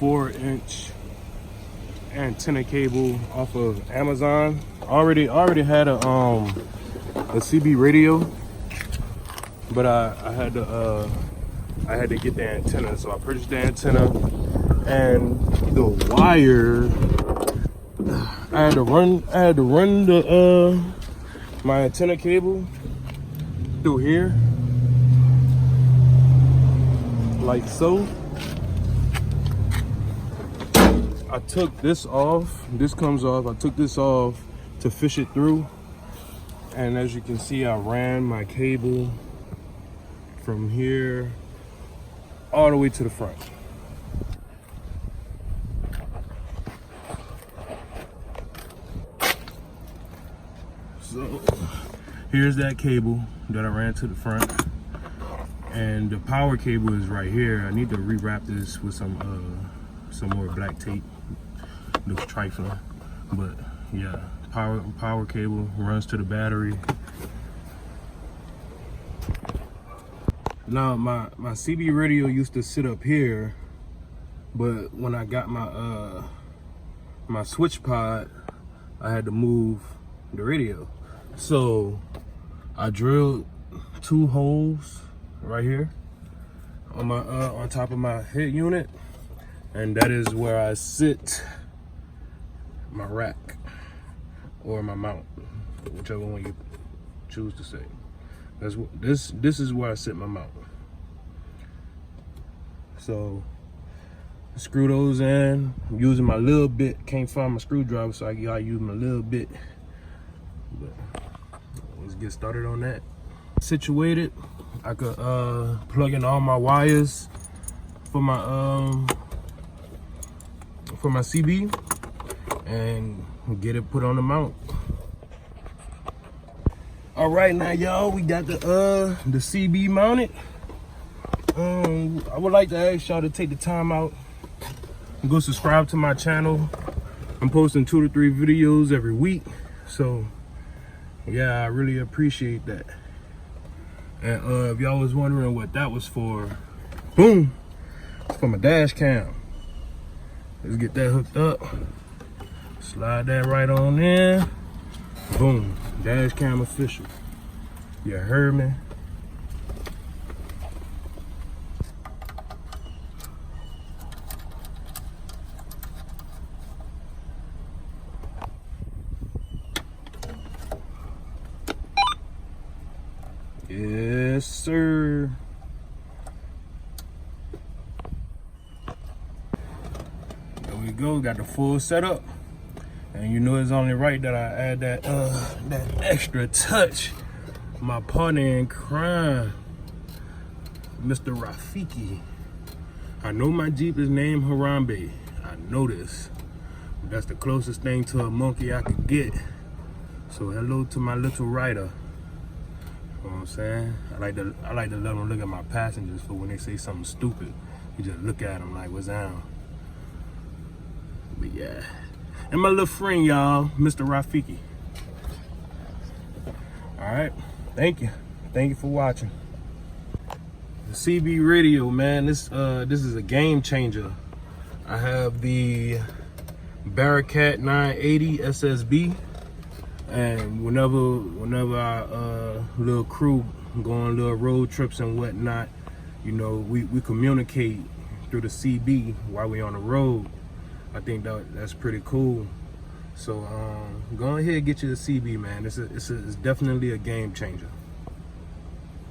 4-inch antenna cable off of Amazon. I already had a CB radio, but I had to get the antenna, so I purchased the antenna and the wire. I had to run the my antenna cable through here, like so. I took this off. This comes off. I took this off to fish it through, and as you can see, I ran my cable from here all the way to the front. So here's that cable that I ran to the front, and the power cable is right here. I need to rewrap this with some more black tape. Looks trifling, but yeah, power cable runs to the battery. Now my CB radio used to sit up here, but when I got my my switch pod, I had to move the radio. So I drilled 2 holes right here on my on top of my head unit, and that is where I sit my rack or my mount, whichever one you choose to say. That's what this is where I sit my mount. So screw those in. I'm using my little bit. Can't find my screwdriver, so I gotta use my little bit. But let's get started on that. Situated, I could plug in all my wires for my CB and get it put on the mount. All right, now y'all, we got the CB mounted. I would like to ask y'all to take the time out and go subscribe to my channel. I'm posting 2 to 3 videos every week, so yeah, I really appreciate that. And if y'all was wondering what that was for, boom, it's for my dash cam. Let's get that hooked up. Slide that right on in. Boom, dash cam official. You heard me? Yes, sir. There we go, got the full setup. And you know it's only right that I add that extra touch. My partner in crime, Mr. Rafiki. I know my Jeep is named Harambe. I know this. That's the closest thing to a monkey I could get. So hello to my little rider. You know what I'm saying? I like to let them look at my passengers for when they say something stupid. You just look at them like, what's down? But yeah. And my little friend, y'all, Mr. Rafiki. All right, thank you for watching. The CB radio, man, this is a game changer. I have the Bearcat 980 SSB, and whenever our little crew go on little road trips and whatnot, you know, we communicate through the CB while we on the road. I think that's pretty cool. So go ahead and get you the CB, man. It's definitely a game changer.